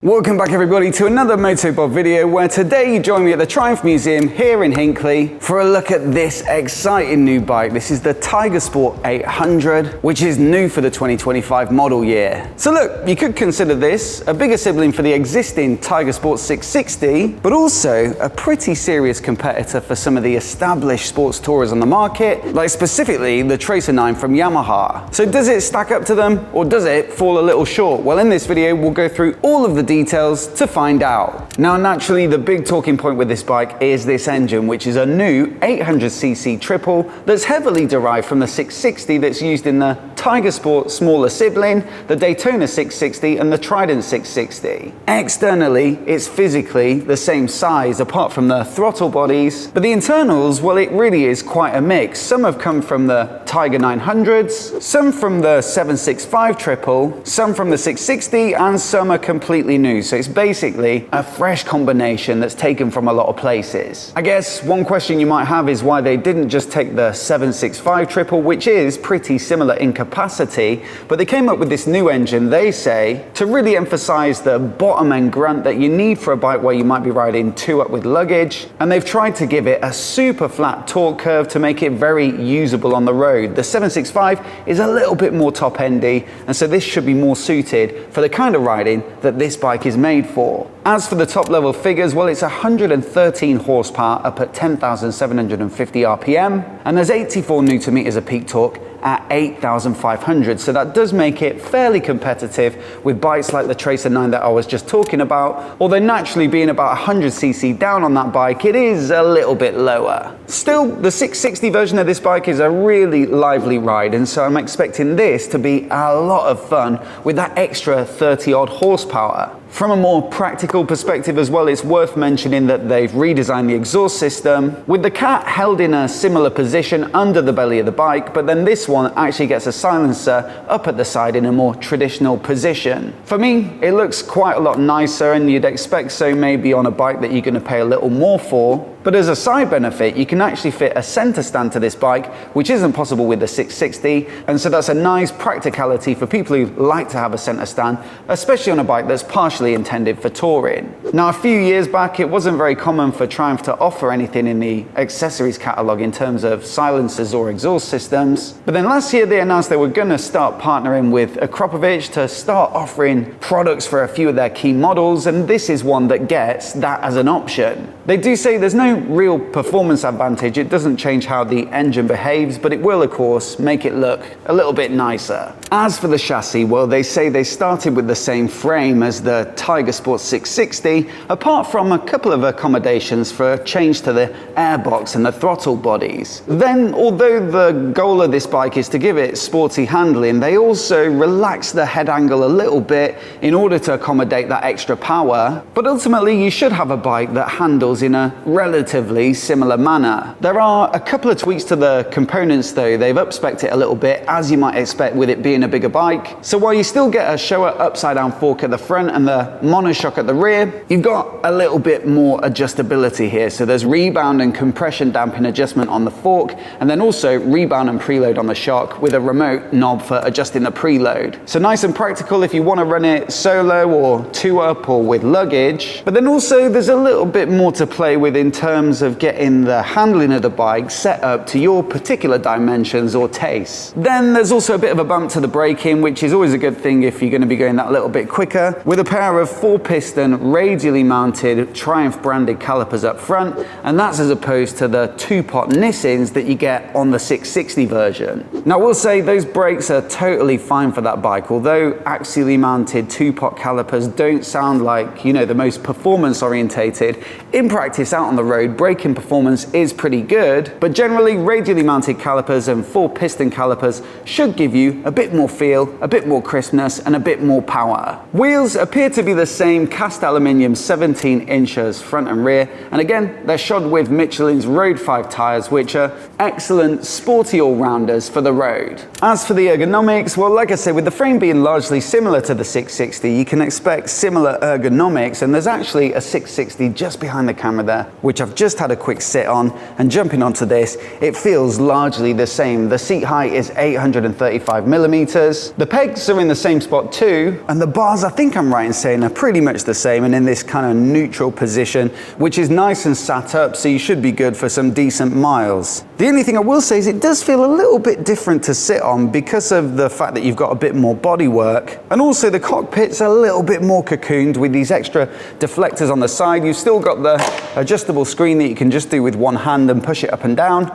Welcome back everybody to another MOTOBOB video where today you join me at the Triumph Museum here in Hinckley for a look at this exciting new bike. This is the Tiger Sport 800, which is new for the 2025 model year. So look, you could consider this a bigger sibling for the existing Tiger Sport 660, but also a pretty serious competitor for some of the established sports tourers on the market, like specifically the Tracer 9 from Yamaha. So does it stack up to them or does it fall a little short? Well, in this video, we'll go through all of the details to find out. Now, naturally, the big talking point with this bike is this engine, which is a new 800cc triple that's heavily derived from the 660 that's used in the Tiger Sport smaller sibling, the Daytona 660 and the Trident 660. Externally, it's physically the same size apart from the throttle bodies, but the internals, well, it really is quite a mix. Some have come from the Tiger 900s, some from the 765 triple, some from the 660, and some are completely new. So it's basically a fresh combination that's taken from a lot of places. I guess one question you might have is why they didn't just take the 765 triple, which is pretty similar in capacity, but they came up with this new engine, they say, to really emphasize the bottom end grunt that you need for a bike where you might be riding two up with luggage. And they've tried to give it a super flat torque curve to make it very usable on the road. The 765 is a little bit more top endy, and so this should be more suited for the kind of riding that this bike is made for. As for the top level figures, well, it's 113 horsepower up at 10,750 RPM, and there's 84 Newton meters of peak torque at 8,500. So that does make it fairly competitive with bikes like the Tracer 9 that I was just talking about. Although naturally being about 100cc down on that bike, it is a little bit lower. Still, the 660 version of this bike is a really lively ride, and so I'm expecting this to be a lot of fun with that extra 30 odd horsepower. From a more practical perspective as well, it's worth mentioning that they've redesigned the exhaust system with the cat held in a similar position under the belly of the bike, but then this one actually gets a silencer up at the side in a more traditional position. For me, it looks quite a lot nicer, and you'd expect so maybe on a bike that you're going to pay a little more for. But as a side benefit, you can actually fit a center stand to this bike, which isn't possible with the 660, and so that's a nice practicality for people who like to have a center stand, especially on a bike that's partially intended for touring. Now, a few years back, it wasn't very common for Triumph to offer anything in the accessories catalog in terms of silencers or exhaust systems, but then last year they announced they were going to start partnering with Ergonomics to start offering products for a few of their key models, and this is one that gets that as an option. They do say there's no real performance advantage. It doesn't change how the engine behaves, but it will of course make it look a little bit nicer. As for the chassis, well, they say they started with the same frame as the Tiger Sport 660, apart from a couple of accommodations for a change to the airbox and the throttle bodies. Then, although the goal of this bike is to give it sporty handling, they also relax the head angle a little bit in order to accommodate that extra power. But ultimately, you should have a bike that handles in a relatively similar manner. There are a couple of tweaks to the components though. They've up-spec'd it a little bit, as you might expect with it being a bigger bike. So while you still get a Showa upside down fork at the front and the monoshock at the rear, you've got a little bit more adjustability here. So there's rebound and compression damping adjustment on the fork, and then also rebound and preload on the shock with a remote knob for adjusting the preload. So nice and practical if you want to run it solo or two up or with luggage. But then also there's a little bit more to play with in terms of getting the handling of the bike set up to your particular dimensions or tastes. Then there's also a bit of a bump to the braking, which is always a good thing if you're going to be going that little bit quicker, with a pair of 4-piston radially mounted Triumph branded calipers up front, and that's as opposed to the 2-pot Nissins that you get on the 660 version. Now, I will say those brakes are totally fine for that bike, although axially mounted 2-pot calipers don't sound like, you know, the most performance orientated. In practice out on the road, braking performance is pretty good, but generally radially mounted calipers and 4-piston calipers should give you a bit more feel, a bit more crispness, and a bit more power. Wheels appear to be the same cast aluminium 17 inches front and rear, and again they're shod with Michelin's Road 5 tyres, which are excellent sporty all-rounders for the road. As for the ergonomics, well, like I said, with the frame being largely similar to the 660, you can expect similar ergonomics, and there's actually a 660 just behind the camera there, which I've I've just had a quick sit on, and jumping onto this, it feels largely the same. The seat height is 835 millimeters. The pegs are in the same spot too, and the bars, I think I'm right in saying, are pretty much the same and in this kind of neutral position, which is nice and sat up, so you should be good for some decent miles. The only thing I will say is it does feel a little bit different to sit on because of the fact that you've got a bit more bodywork, and also the cockpit's a little bit more cocooned with these extra deflectors on the side. You've still got the adjustable screen that you can just do with one hand and push it up and down.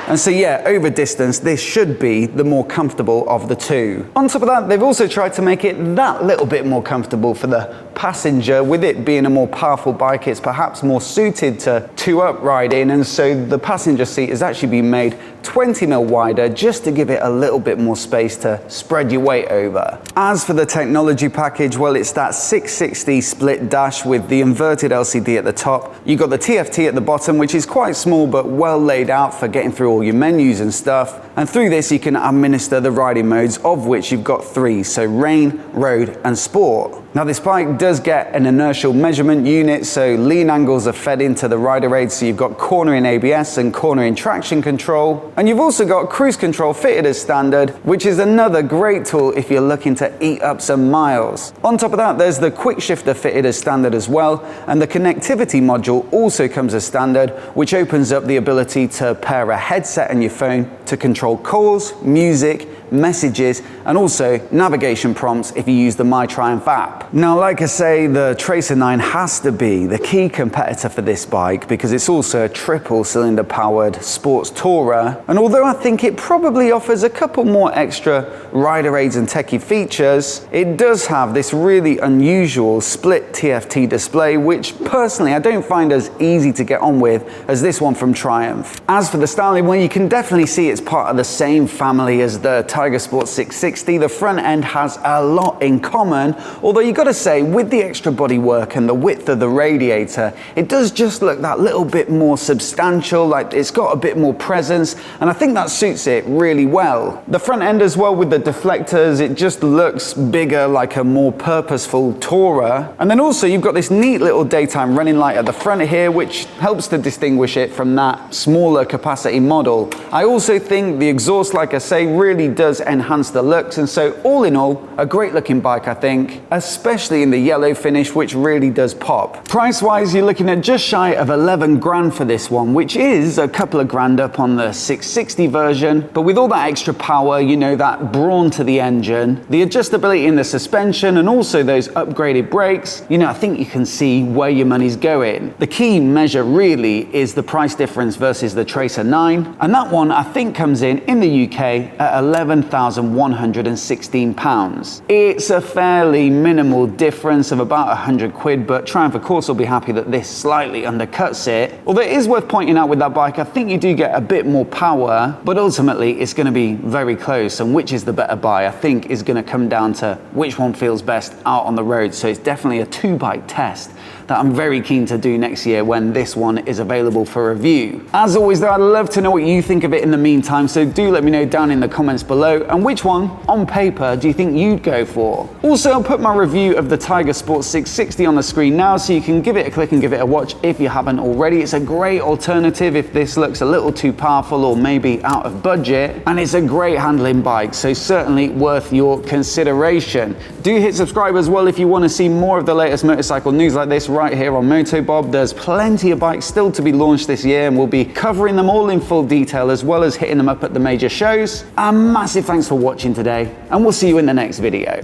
And so yeah, over distance, this should be the more comfortable of the two. On top of that, they've also tried to make it that little bit more comfortable for the passenger. With it being a more powerful bike, it's perhaps more suited to two-up riding, and so the passenger seat has actually been made 20 mil wider just to give it a little bit more space to spread your weight over. As for the technology package, well, it's that 660 split dash with the inverted LCD at the top. You've got the TFT at the bottom, which is quite small but well laid out for getting through all your menus and stuff. And through this, you can administer the riding modes, of which you've got 3, so rain, road, and sport. Now this bike does get an inertial measurement unit, so lean angles are fed into the rider aid, so you've got cornering ABS and cornering traction control. And you've also got cruise control fitted as standard, which is another great tool if you're looking to eat up some miles. On top of that, there's the quick shifter fitted as standard as well, and the connectivity module also comes as standard, which opens up the ability to pair a headset and your phone to control calls, music, messages, and also navigation prompts if you use the My Triumph app. Now, like I say, the Tracer 9 has to be the key competitor for this bike because it's also a triple cylinder powered sports tourer. And although I think it probably offers a couple more extra rider aids and techie features, it does have this really unusual split TFT display, which personally I don't find as easy to get on with as this one from Triumph. As for the styling, well, you can definitely see it's part of the same family as the Tiger Sport 660. The front end has a lot in common, although you got to say, with the extra bodywork and the width of the radiator, it does just look that little bit more substantial, like it's got a bit more presence, and I think that suits it really well. The front end as well with the deflectors, it just looks bigger, like a more purposeful tourer. And then also you've got this neat little daytime running light at the front here, which helps to distinguish it from that smaller capacity model. I also think the exhaust, like I say, really does enhance the looks, and so all in all, a great looking bike, I think, especially in the yellow finish, which really does pop. Price wise, you're looking at just shy of 11 grand for this one, which is a couple of grand up on the 660 version, but with all that extra power, you know, that brawn to the engine, the adjustability in the suspension, and also those upgraded brakes, you know, I think you can see where your money's going. The key measure really is the price difference versus the Tracer 9, and that one I think comes in the UK at £11,116. It's a fairly minimal difference of about 100 quid, but Triumph of course will be happy that this slightly undercuts it. Although it is worth pointing out with that bike, I think you do get a bit more power, but ultimately it's going to be very close, and which is the better buy I think is going to come down to which one feels best out on the road. So it's definitely a 2-bike test that I'm very keen to do next year when this one is available for review. As always though, I'd love to know what you think of it in the meantime, so do let me know down in the comments below, and which one on paper do you think you'd go for. Also, I'll put my review of the Tiger Sport 660 on the screen now, so you can give it a click and give it a watch if you haven't already. It's a great alternative if this looks a little too powerful or maybe out of budget, and it's a great handling bike, so certainly worth your consideration. Do hit subscribe as well if you want to see more of the latest motorcycle news like this right here on MOTOBOB. There's plenty of bikes still to be launched this year, and we'll be covering them all in full detail as well as hitting them up at the major shows. A massive thanks for watching today, and we'll see you in the next video.